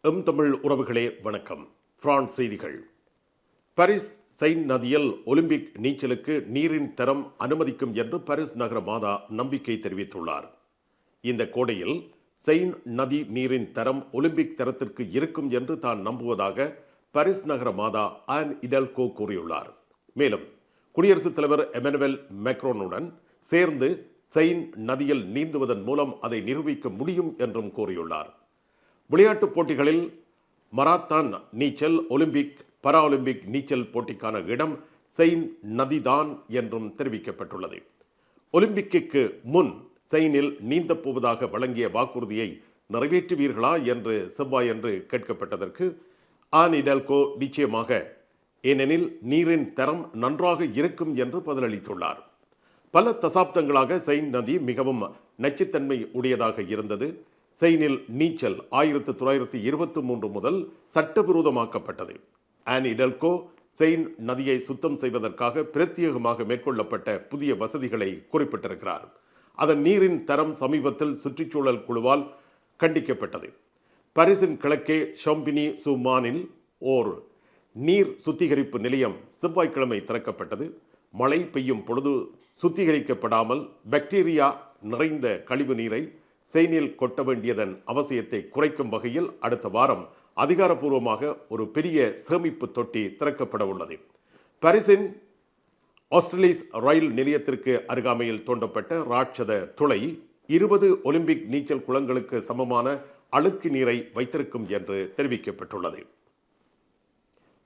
தமிழ் உறவுகளே வணக்கம். பிரான்ஸ் செய்திகள். பாரிஸ் செயின் நதியில் ஒலிம்பிக் நீச்சலுக்கு நீரின் தரம் அனுமதிக்கும் என்று பாரிஸ் நகர மாதா நம்பிக்கை தெரிவித்துள்ளார். இந்த கோடையில் செயின் நதி நீரின் தரம் ஒலிம்பிக் தரத்திற்கு இருக்கும் என்று தான் நம்புவதாக பாரிஸ் நகர மாதா ஆன் இடல்கோ கூறியுள்ளார். மேலும் குடியரசுத் தலைவர் எமனுவல் மேக்ரோனுடன் சேர்ந்து செயின் நதியில் நீந்துவதன் மூலம் அதை நிரூபிக்க முடியும் என்றும் கூறியுள்ளார். விளையாட்டுப் போட்டிகளில் மராத்தான் நீச்சல், ஒலிம்பிக், பாராலிம்பிக் நீச்சல் போட்டிக்கான இடம் செயின் நதிதான் என்றும் தெரிவிக்கப்பட்டுள்ளது. ஒலிம்பிக்கு முன் செயினில் நீந்தப் போவதாக வழங்கிய வாக்குறுதியை நிறைவேற்றுவீர்களா என்று செவ்வாயன்று கேட்கப்பட்டதற்கு ஆன் இடல்கோ நிச்சயமாக, ஏனெனில் நீரின் தரம் நன்றாக இருக்கும் என்று பதிலளித்துள்ளார். பல தசாப்தங்களாக செயின் நதி மிகவும் நச்சுத்தன்மை உடையதாக இருந்தது. செயினில் நீச்சல் 1923 முதல் சட்டவிரோதமாக்கப்பட்டது. ஆன் இடல்கோ செயின் நதியை சுத்தம் செய்வதற்காக பிரத்யேகமாக மேற்கொள்ளப்பட்ட புதிய வசதிகளை குறிப்பிட்டிருக்கிறார். அதன் நீரின் தரம் சமீபத்தில் சுற்றுச்சூழல் குழுவால் கண்டிக்கப்பட்டது. பாரிஸின் கிழக்கே ஷாம்பினி சூமானில் ஓர் நீர் சுத்திகரிப்பு நிலையம் செவ்வாய்க்கிழமை திறக்கப்பட்டது. மழை பெய்யும் பொழுது சுத்திகரிக்கப்படாமல் பாக்டீரியா நிறைந்த கழிவு நீரை செயினில் கொட்ட வேண்டியதன் அவசியத்தை குறைக்கும் வகையில் அடுத்த வாரம் அதிகாரப்பூர்வமாக ஒரு பெரிய சேமிப்பு தொட்டி திறக்கப்பட உள்ளது. பாரிஸின் ஆஸ்திரேலிஸ் ரயில் நிலையத்திற்கு அருகாமையில் தோண்டப்பட்ட ராட்சத துளை 20 ஒலிம்பிக் நீச்சல் குளங்களுக்கு சமமான அழுக்கு நீரை வைத்திருக்கும் என்று தெரிவிக்கப்பட்டுள்ளது.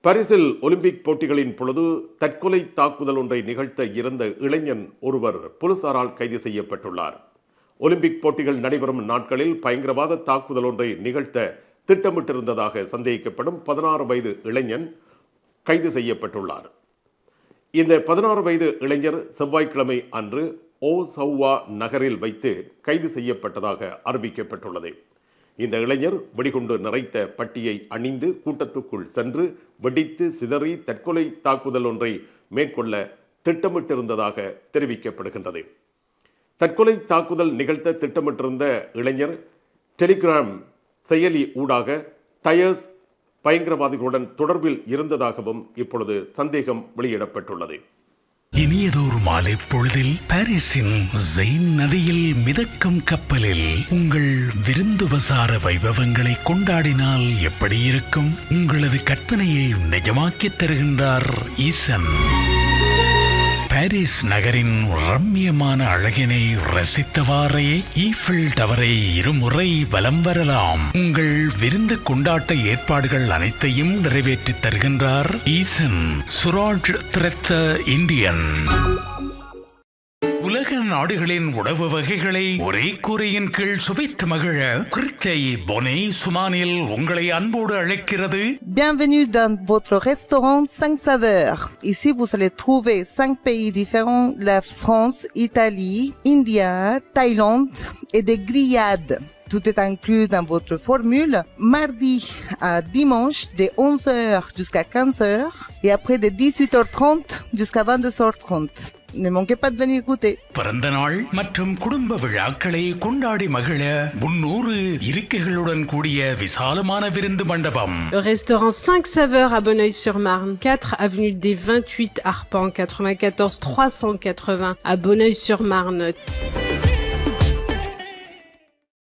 பாரிஸில் ஒலிம்பிக் போட்டிகளின் பொழுது தற்கொலை தாக்குதல் ஒன்றை நிகழ்த்த இருந்த இளைஞன் ஒருவர் போலீசாரால் கைது செய்யப்பட்டுள்ளார். ஒலிம்பிக் போட்டிகள் நடைபெறும் நாட்களில் பயங்கரவாத தாக்குதல் ஒன்றை நிகழ்த்த திட்டமிட்டிருந்ததாக சந்தேகிக்கப்படும் 16 வயது இளைஞன் கைது செய்யப்பட்டுள்ளார். இந்த 16 வயது இளைஞர் செவ்வாய்க்கிழமை அன்று ஓசௌவா நகரில் வைத்து கைது செய்யப்பட்டதாக அறிவிக்கப்பட்டுள்ளது. இந்த இளைஞர் வெடிகுண்டு நிறைத்த பட்டியை அணிந்து கூட்டத்துக்குள் சென்று வெடித்து சிதறி தற்கொலை தாக்குதல் ஒன்றை மேற்கொள்ள திட்டமிட்டிருந்ததாக தெரிவிக்கப்படுகின்றது. தற்கொலை தாக்குதல் நிகழ்த்த திட்டமிட்டிருந்த இளைஞர் டெலிகிராம் செயலி ஊடாக டயர்ஸ் பயங்கரவாதிகளுடன் தொடர்பில் இருந்ததாகவும் இப்பொழுது சந்தேகம் வெளியிடப்பட்டுள்ளது. இனியதொரு மாலை பொழுதில் பாரிஸின் செயின் நதியில் மிதக்கும் கப்பலில் உங்கள் விருந்துபசார வைபவங்களை கொண்டாடினால் எப்படி இருக்கும்? உங்களது கற்பனையை நிஜமாக்கித் தருகின்றார் ஈசன். பாரிஸ் நகரின் ரம்மியமான அழகினை ரசித்தவாறே ஈஃபில் டவரை இருமுறை வலம் வரலாம். உங்கள் விருந்து கொண்டாட்ட ஏற்பாடுகள் அனைத்தையும் நிறைவேற்றித் தருகின்றார் ஈசன். சுராஜ் திரத்த இந்தியன். உலக நாடுகளின் உணவு வகைகளை ஒரே கூரையின் கீழ் சுவைத்து மகிழ கிறித்தை பொனே சுமானில் உங்களை அன்போடு அழைக்கிறது. Bienvenue dans votre restaurant 5 saveurs. Ici vous allez trouver 5 pays différents, la France, Italie, India, Thaïlande et des grillades. Tout est inclus dans votre formule. Mardi à dimanche de 11h jusqu'à 15h et après de 18h30 jusqu'à 22h30. Ne manquez pas de venir goûter. பிறந்த நாள் மற்றும் குடும்ப விழாக்களை கொண்டாடி மகிழ 300 இருக்கைகளுடன் கூடிய விசாலமான விருந்து மண்டபம். Le restaurant 5 saveurs à Bonneuil-sur-Marne, 4 avenue des 28 Arpents, 94 380 à Bonneuil-sur-Marne.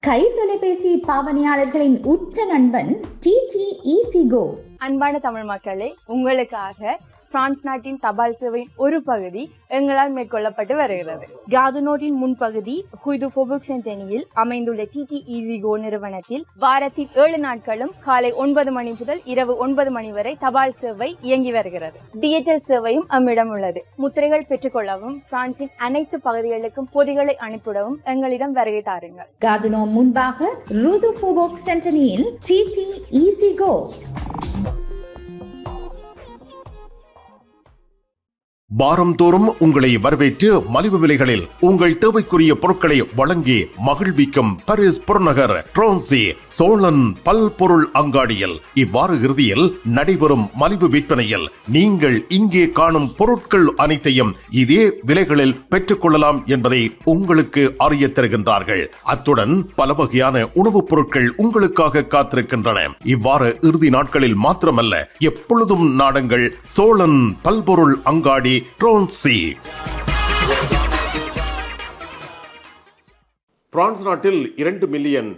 கைத்தொலைபேசி பாவனையாளர்களின் உச்ச நண்பன் டிடி ஈஸிகோ. அன்பான தமிழ் மக்களே, உங்களுக்காக பிரான்ஸ் நாட்டின் தபால் சேவையின் ஒரு பகுதி எங்களால் மேற்கொள்ளப்பட்டு வருகிறது. காது நோட்டின் முன்பகுதி ஹுய்து ஃபோபுக் சென்டனியில் அமைந்துள்ள டிடி ஈஸிகோ நிறுவனத்தில் வாரத்தில் 7 நாட்களும் காலை 9 மணி முதல் இரவு 9 மணி வரை தபால் சேவை இயங்கி வருகிறது. டிஜிட்டல் சேவையும் நம்மிடம் உள்ளது. முத்திரைகள் பெற்றுக்கொள்ளவும் பிரான்சின் அனைத்து பகுதிகளுக்கும் பொதிகளை அனுப்பிடவும் எங்களிடம் வருகை தாருங்கள். காதுனோ முன்பாக ரூது ஃபோபுக் சென்டனியில் டிடி ஈஸிகோ. வாரந்தோறும் உங்களை வரவேற்று மலிவு விலைகளில் உங்கள் தேவைக்குரிய பொருட்களை வழங்கி மகிழ்விக்கும் பாரிஸ் புறநகர் ட்ரோன்சி சோழன் பல்பொருள் அங்காடியில் இவ்வாறு இறுதியில் நடைபெறும் மலிவு விற்பனையில் நீங்கள் இங்கே காணும் பொருட்கள் அனைத்தையும் இதே விலைகளில் பெற்றுக் கொள்ளலாம் என்பதை உங்களுக்கு அறிய தருகின்றார்கள். அத்துடன் பல வகையான உணவுப் பொருட்கள் உங்களுக்காக காத்திருக்கின்றன. இவ்வாறு இறுதி நாட்களில் மாத்திரமல்ல, எப்பொழுதும் நாடுங்கள் சோழன் பல்பொருள் அங்காடி ட்ரோன்சி. பிரான்ஸ் நாட்டில் 2 மில்லியன்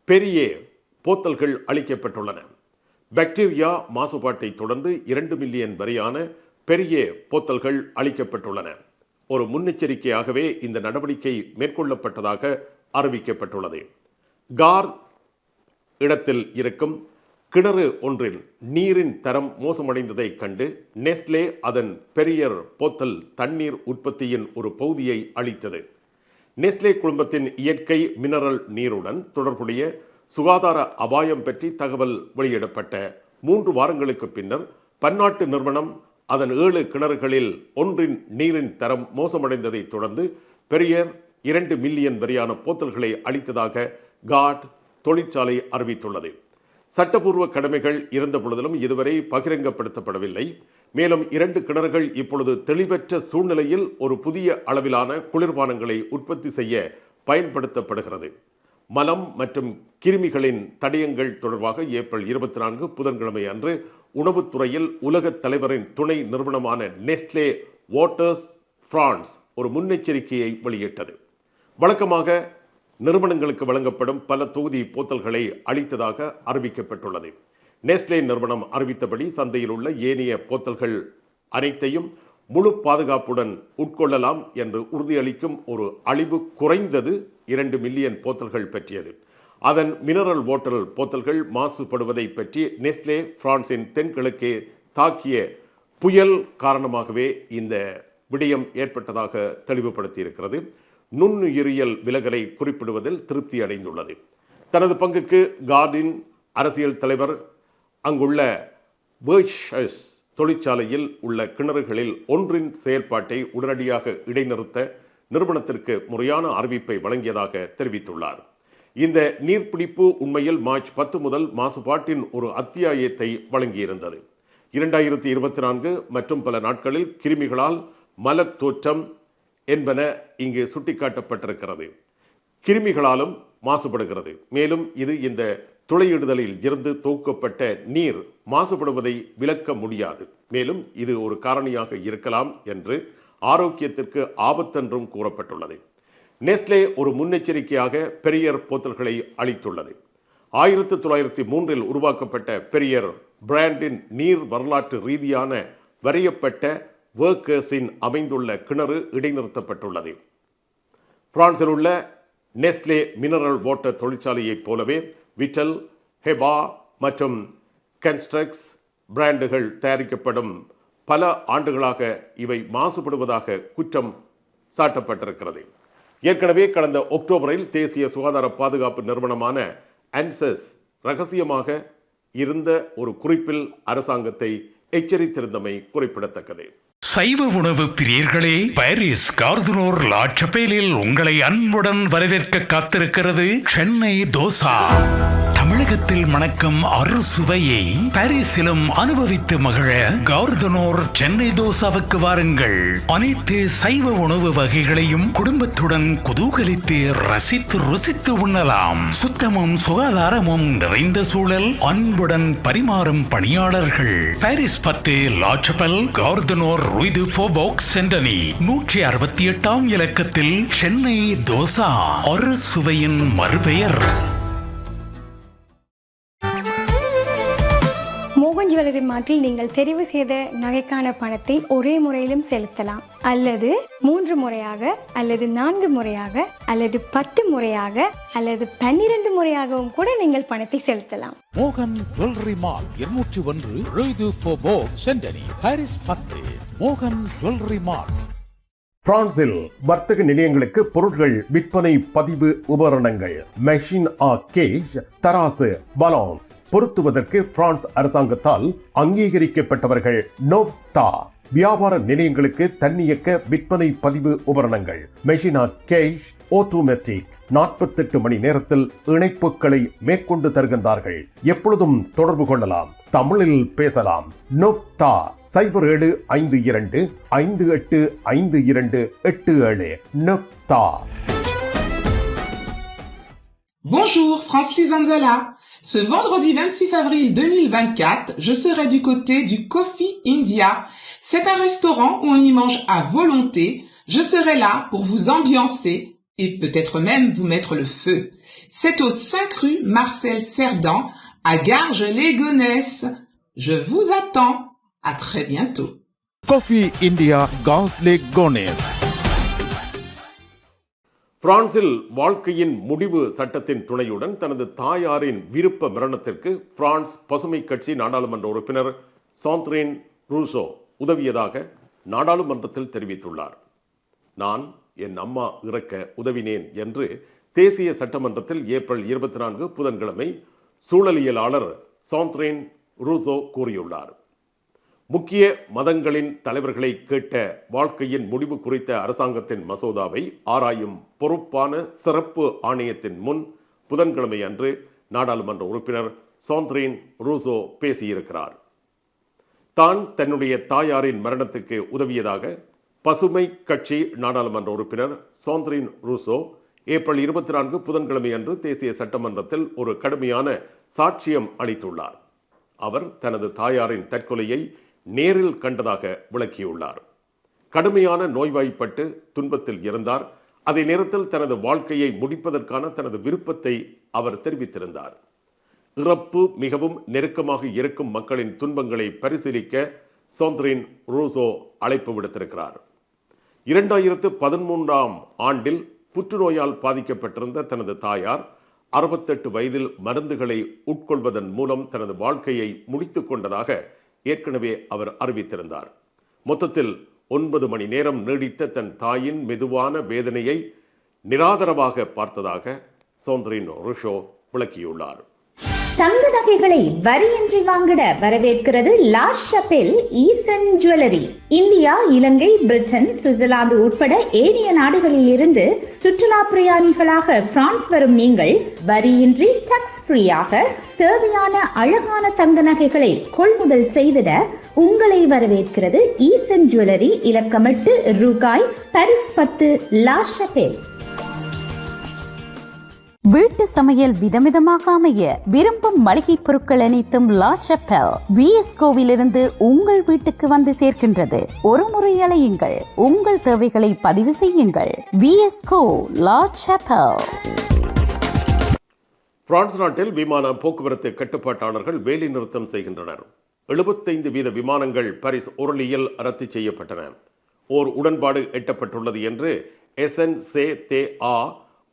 பெரிய போத்தல்கள் அளிக்கப்பட்டுள்ளன. பாக்டீரியா மாசுபாட்டை தொடர்ந்து 2 மில்லியன் வரையான பெரிய போத்தல்கள் அளிக்கப்பட்டுள்ளன. ஒரு முன்னெச்சரிக்கையாகவே இந்த நடவடிக்கை மேற்கொள்ளப்பட்டதாக அறிவிக்கப்பட்டுள்ளது. கார் இடத்தில் இருக்கும் கிணறு ஒன்றில் நீரின் தரம் மோசமடைந்ததை கண்டு நெஸ்லே அதன் பெரியர் போத்தல் தண்ணீர் உற்பத்தியின் ஒரு பகுதியை அளித்தது. நெஸ்லே குழுமத்தின் இயற்கை மினரல் நீருடன் தொடர்புடைய சுகாதார அபாயம் பற்றி தகவல் வெளியிடப்பட்ட 3 வாரங்களுக்கு பின்னர் பன்னாட்டு நிறுவனம் அதன் 7 கிணறுகளில் ஒன்றின் நீரின் தரம் மோசமடைந்ததை தொடர்ந்து பெரியர் 2 மில்லியன் வரையான போத்தல்களை அளித்ததாக காட் தொழிற்சாலை அறிவித்துள்ளது. சட்டப்பூர்வ கடமைகள் இருந்த பொழுதிலும் இதுவரை பகிரங்கப்படுத்தப்படவில்லை. மேலும் 2 கிணறுகள் இப்பொழுது தெளிவற்ற சூழ்நிலையில் ஒரு புதிய அளவிலான குளிர்பானங்களை உற்பத்தி செய்ய பயன்படுத்தப்படுகிறது. மலம் மற்றும் கிருமிகளின் தடயங்கள் தொடர்பாக ஏப்ரல் 24 புதன்கிழமை அன்று உணவுத்துறையில் உலக தலைவரின் துணை நிறுவனமான நெஸ்லே வாட்டர்ஸ் பிரான்ஸ் ஒரு முன்னெச்சரிக்கையை வெளியிட்டது. வழக்கமாக நிறுவனங்களுக்கு வழங்கப்படும் பல தொகுதி போத்தல்களை அளித்ததாக அறிவிக்கப்பட்டுள்ளது. நெஸ்லே நிறுவனம் அறிவித்தபடி சந்தையில் உள்ள ஏனைய போத்தல்கள் அனைத்தையும் முழு பாதுகாப்புடன் உட்கொள்ளலாம் என்று உறுதியளிக்கும் ஒரு அழிவு குறைந்தது 2 மில்லியன் போத்தல்கள் பற்றியது. அதன் மினரல் வாட்டர் போத்தல்கள் மாசுபடுவதை பற்றி நெஸ்லே பிரான்சின் தென்கிழக்கே தாக்கிய புயல் காரணமாகவே இந்த விடயம் ஏற்பட்டதாக தெளிவுபடுத்தியிருக்கிறது. நுண்ணுயிரியல் விலகலை குறிப்பிடுவதில் திருப்தி அடைந்துள்ளது. தனது பங்குக்கு கார்டின் அரசியல் தலைவர் அங்குள்ள வேர்ஷஸ் தொழிற்சாலையில் உள்ள கிணறுகளில் ஒன்றின் செயல்பாட்டை உடனடியாக இடைநிறுத்த நிறுவனத்திற்கு முறையான அறிவிப்பை வழங்கியதாக தெரிவித்துள்ளார். இந்த நீர்பிடிப்பு உண்மையில் மார்ச் 10 முதல் மாசுபாட்டின் ஒரு அத்தியாயத்தை வழங்கியிருந்தது. 2024 மற்றும் பல நாட்களில் கிருமிகளால் மலத்தோற்றம் என்பன இங்கு சுட்டிக்காட்டப்பட்டிருக்கிறது. கிருமிகளாலும் மாசுபடுகிறது. மேலும் இது இந்த துளையிடுதலில் இருந்து தொகுக்கப்பட்ட நீர் மாசுபடுவதை விலக்க முடியாது. மேலும் இது ஒரு காரணியாக இருக்கலாம் என்று ஆரோக்கியத்திற்கு ஆபத்தென்றும் கூறப்பட்டுள்ளது. நெஸ்லே ஒரு முன்னெச்சரிக்கையாக பெரியர் போத்தல்களை அளித்துள்ளது. 1903 உருவாக்கப்பட்ட பெரியர் பிராண்டின் நீர் வரலாற்று ரீதியான வரையப்பட்ட வேர்க்கர்ஸின் அமைந்துள்ள கிணறு இடைநிறுத்தப்பட்டுள்ளது. பிரான்சில் உள்ள நெஸ்லே மினரல் வாட்டர் தொழிற்சாலையைப் போலவே விட்டல், ஹெபா மற்றும் கன்ஸ்ட்ரக்ஸ் பிராண்டுகள் தயாரிக்கப்படும் பல ஆண்டுகளாக இவை மாசுபடுவதாக குற்றம் சாட்டப்பட்டிருக்கிறது. ஏற்கனவே கடந்த அக்டோபரில் தேசிய சுகாதார பாதுகாப்பு நிறுவனமான அன்சஸ் ரகசியமாக இருந்த ஒரு குறிப்பில் அரசாங்கத்தை எச்சரித்திருந்தமை குறிப்பிடத்தக்கது. சைவ உணவு பிரியர்களே, பாரிஸ் கார்துனோர் லா சபேலில் உங்களை அன்புடன் வரவேற்க காத்திருக்கிறது சென்னை தோசா. தமிழகத்தில் மணக்கும் அறுசுவையை பாரிஸிலும் அனுபவித்து மகிழ கார்துனோர் சென்னை தோசாவுக்கு வாருங்கள். அனைத்து சைவ உணவு வகைகளையும் குடும்பத்துடன் குதூகலித்து ரசித்து ருசித்து உண்ணலாம். சுத்தமும் சுகாதாரமும் நிறைந்த சூழல், அன்புடன் பரிமாறும் பணியாளர்கள். பாரிஸ் 10 லா சபல் கார்துனோர் ரூய் டு ஃபோபோக்ஸ் சென்டனி 168ஆம் இலக்கத்தில் சென்னை தோசா. அறுசுவையின் மறுபெயர். மோகன் ஜுவல்லரி மார்ட்டில் நீங்கள் தெரிவு செய்த நகைக்கான பணத்தை ஒரே முறையிலும் செலுத்தலாம், அல்லது 3 முறையாக, அல்லது 4 முறையாக, அல்லது 10 முறையாக, அல்லது 12 முறையாகவும் கூட நீங்கள் பணத்தை செலுத்தலாம். மோகன் ஜுவல்லரி மால் 201 ரூய் டு ஃபோபோக்ஸ் சென்டனி, பாரிஸ் 10. மோகன் ஜுவல்லரி மால். பிரான்சில் வர்த்தக நிலையங்களுக்கு பொருட்கள் விற்பனை பதிவு உபகரணங்கள், மெஷின் கேஜ், தராசு, பலான்ஸ் பொருத்துவதற்கு பிரான்ஸ் அரசாங்கத்தால் அங்கீகரிக்கப்பட்டவர்கள் நோவ்தா வியாபார நிலையங்களுக்கு தன்னியக்க விற்பனை பதிவு உபகரணங்கள், மெஷினா கேஷ் ஆட்டோமேட்டிக் 48 மணி நேரத்தில் இணைப்புகளை மேற்கொண்டு தருகின்றார்கள். எப்பொழுதும் தொடர்பு கொள்ளலாம், தமிழில் பேசலாம். நொஃப்தா 0752585287 நொஃப்தா. Bonjour, Francis Zanzala. Ce vendredi 26 avril 2024, je serai du côté du Coffee India. C'est un restaurant où on y mange à volonté. Je serai là pour vous ambiancer et peut-être même vous mettre le feu. C'est au 5 rue Marcel Cerdan, à Garges-les-Gonesse. Je vous attends. À très bientôt. Coffee India, Garges-les-Gonesse. பிரான்சில் வாழ்க்கையின் முடிவு சட்டத்தின் துணையுடன் தனது தாயாரின் விருப்ப மரணத்திற்கு France பசுமை கட்சி நாடாளுமன்ற உறுப்பினர் சாண்ட்ரின் ரூசோ உதவியதாக நாடாளுமன்றத்தில் தெரிவித்துள்ளார். நான் என் அம்மா இறக்க உதவினேன் என்று தேசிய சட்டமன்றத்தில் ஏப்ரல் 24 புதன்கிழமை சூழலியலாளர் சாண்ட்ரின் ரூசோ கூறியுள்ளார். முக்கிய மதங்களின் தலைவர்களை கேட்ட வாழ்க்கையின் முடிவு குறித்த அரசாங்கத்தின் மசோதாவை ஆராயும் பொறுப்பான சிறப்பு ஆணையத்தின் முன் புதன்கிழமை அன்று நாடாளுமன்ற உறுப்பினர் சாண்ட்ரின் ரூசோ பேசியிருக்கிறார். தான் தன்னுடைய தாயாரின் மரணத்துக்கு உதவியதாக பசுமை கட்சி நாடாளுமன்ற உறுப்பினர் சாண்ட்ரின் ரூசோ ஏப்ரல் 24 புதன்கிழமை அன்று தேசிய சட்டமன்றத்தில் ஒரு கடுமையான சாட்சியம் அளித்துள்ளார். அவர் தனது தாயாரின் தற்கொலையை நேரில் கண்டதாக விளக்கியுள்ளார். கடுமையான நோய்வாய்ப்பட்டு துன்பத்தில் இருந்தார். அதே நேரத்தில் தனது வாழ்க்கையை முடிப்பதற்கான தனது விருப்பத்தை அவர் தெரிவித்திருந்தார். இறப்பு மிகவும் நெருக்கமாக இருக்கும் மக்களின் துன்பங்களை பரிசீலிக்க சாண்ட்ரின் ரூசோ அழைப்பு விடுத்திருக்கிறார். 2013ஆம் ஆண்டில் புற்றுநோயால் பாதிக்கப்பட்டிருந்த தனது தாயார் 68 வயதில் மருந்துகளை உட்கொள்வதன் மூலம் தனது வாழ்க்கையை முடித்துக் கொண்டதாக ஏற்கனவே அவர் அறிவித்திருந்தார். மொத்தத்தில் 9 மணி நேரம் நீடித்த தன் தாயின் மெதுவான வேதனையை நிராதரவாக பார்த்ததாக சாண்ட்ரின் ரூசோ விளக்கியுள்ளார். தங்க நகைகளை வரியின்றி வாங்கிட வரவேற்கிறது லா ஷபெல் ஈசன் ஜுவல்லரி. இந்தியா, இலங்கை, பிரிட்டன், சுவிட்சர்லாந்து உட்பட ஏனைய நாடுகளில் இருந்து சுற்றுலா பிரயாணிகளாக பிரான்ஸ் வரும் நீங்கள் வரியின்றி டாக்ஸ் ஃப்ரீயாக தேவையான அழகான தங்க நகைகளை கொள்முதல் செய்திட உங்களை வரவேற்கிறது ஈசன் ஜுவல்லரி, இலக்கம் 8 ரூகாய், பாரிஸ் 10, லா ஷபெல். வீட்டு சமையல் விதவிதமாக அமைய விரும்பும் மளிகை பொருட்கள் அனைத்தும் லா ஷபெல் விஎஸ்கோவிலிருந்து உங்கள் வீட்டுக்கு வந்து சேர்க்கின்றது. ஒரு முறை அழையுங்கள், உங்கள் தேவைகளை பதிவு செய்யுங்கள். விஎஸ்கோ லா ஷபெல். பிரான்ஸ் நாட்டில் விமான போக்குவரத்து கட்டுப்பாட்டாளர்கள் வேலை நிறுத்தம் செய்கின்றனர். 75% விமானங்கள் பாரிஸ் ஒரலியில் ரத்து செய்யப்பட்டன. ஓர் உடன்பாடு எட்டப்பட்டுள்ளது என்று SNCTA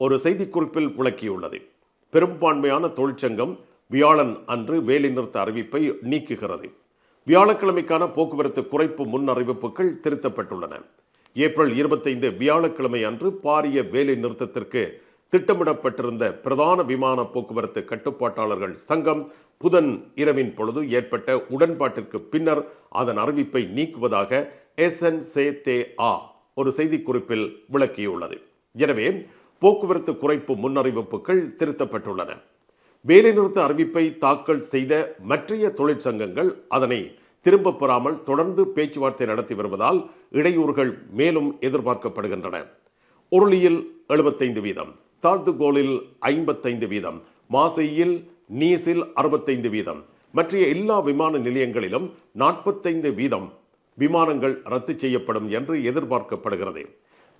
ஒரு செய்திக்குறிப்பில் விளக்கியுள்ளது. பெரும்பான்மையான தொழிற்சங்கம் வியாழன் அன்று வேலைநிறுத்த அறிவிப்பை நீக்குகிறது. வியாழக்கிழமைக்கான போக்குவரத்து குறைப்பு முன் அறிவிப்புகள் திருத்தப்பட்டுள்ளன. ஏப்ரல் 25 வியாழக்கிழமை அன்று பாரிய வேலை நிறுத்தத்திற்கு திட்டமிடப்பட்டிருந்த பிரதான விமான போக்குவரத்து கட்டுப்பாட்டாளர்கள் சங்கம் புதன் இரவின் பொழுது ஏற்பட்ட உடன்பாட்டிற்கு பின்னர் அதன் அறிவிப்பை நீக்குவதாக SNCTA ஒரு செய்திக்குறிப்பில் விளக்கியுள்ளது. எனவே போக்குவரத்து குறைப்பு முன்னறிவிப்புகள் திருத்தப்பட்டுள்ளன. வேலைநிறுத்த அறிவிப்பை தாக்கல் செய்த மற்றைய தொழிற்சங்கங்கள் அதனை திரும்பப் பெறாமல் தொடர்ந்து பேச்சுவார்த்தை நடத்தி வருவதால் இடையூறுகள் மேலும் எதிர்பார்க்கப்படுகின்றன. ஒருலியில் 75%, சார்துகோலில் 55%, மாசையில், நீஸில் 65%, மற்ற எல்லா விமான நிலையங்களிலும் 45% விமானங்கள் ரத்து செய்யப்படும் என்று எதிர்பார்க்கப்படுகிறது.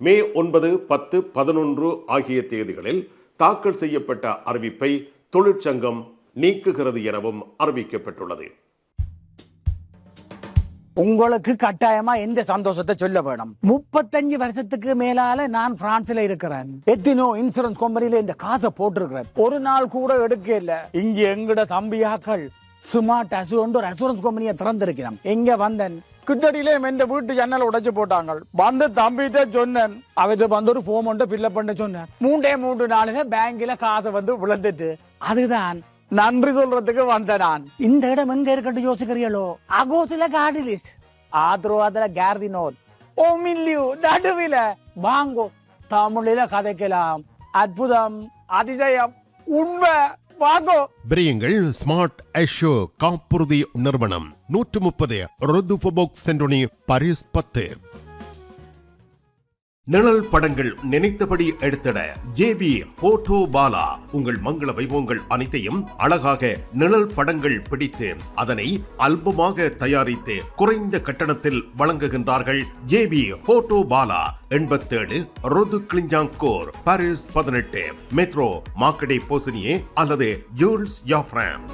மே 9, 10, 11 ஆகிய தேதிகளில் தாக்கல் செய்யப்பட்ட அறிவிப்பை தொழிற்சங்கம் நீக்குகிறது எனவும் அறிவிக்கப்பட்டுள்ளது. உங்களுக்கு கட்டாயமா எந்த சந்தோஷத்தை சொல்ல வேணும். 35 வருஷத்துக்கு மேலால நான் பிரான்ஸ்ல இருக்கிறேன். எத்தனோ இன்சூரன்ஸ் கம்பெனில இந்த காசை போட்டிருக்கிறேன். ஒரு நாள் கூட எடுக்க இல்ல. இங்க எங்கட தம்பியாக்கள் ஸ்மார்ட் அசூரன்ஸ் ஒரு அசூரன்ஸ் கம்பெனியை திறந்திருக்கிறோம். எங்க வந்தேன் கிட்டடியில எந்த வீட்டு ஜன்னல் உடைச்சு போட்டாங்க. வந்து தம்பிட்ட சொன்னேன். அவர்கிட்ட வந்து ஒரு ஃபார்ம் ஒன்று ஃபில்அப் பண்ண சொன்னேன். 3 நாளுங்க பேங்க்ல காசை வந்து விழுந்துட்டு அதுதான் நன்றி சொல்றதுக்கு வந்த நான். இந்த இடம் எங்க இருக்கட்டும் யோசிக்கிறீங்களோ? அகோசில கார்டு லிஸ்ட். ஆத்ரோவாதல கேர்தினோர் ஓ மில்லியூ நடுவில வாங்கோ தமிழில கதைக்கலாம். அற்புதம், அதிசயம், உண்மை. வாங்கோ. பிரியுங்கள். ஸ்மார்ட் ஐஷோ காப்புறுதி நிறுவனம் 130 ரோதுஃபோபோக் சென்டோனி, பாரிஸ் 10. நிழல் படங்கள் நினைத்தபடி எடுத்திட ஜேபி போட்டோ பாலா. உங்கள் மங்கள வைபவங்கள் அனைத்தையும் அழகாக நிழல் படங்கள் பிடித்து அதனை ஆல்பமாக தயாரித்து குறைந்த கட்டணத்தில் வழங்குகின்றார்கள். ஜேபி போட்டோ பாலா 87 ரோது கிளிஞ்சாங்கோர், பாரிஸ் 18, மெட்ரோ மார்க்கெட்டை போசனியே அல்லது ஜூல்ஸ் யாஃப்ரான்.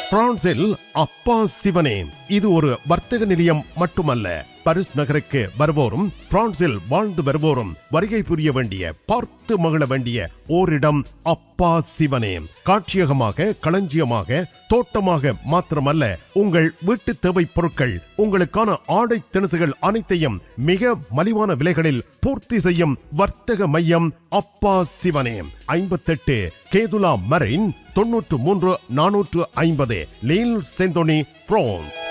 பிரான்சில் அப்பா சிவனே. இது ஒரு வர்த்தக நிலையம் மட்டுமல்ல. பாரிஸ் நகருக்கு வருவோரும் பிரான்சில் வாழ்ந்து வருவோரும் வருகை புரிய வேண்டிய, பார்த்து மகிழ வேண்டிய ஓரிடம் அப்பா சிவனே. காட்சியகமாக, களஞ்சியமாக, தோட்டமாக மாத்திரமல்ல, உங்கள் வீட்டு தேவை பொருட்கள், உங்களுக்கான ஆடை திணுசுகள் அனைத்தையும் மிக மலிவான விலைகளில் பூர்த்தி செய்யும் வர்த்தக மையம் அப்பா சிவனே. 58 கேதுலா மரைன், 93 450 லீல் செந்தோனி, பிரான்ஸ்.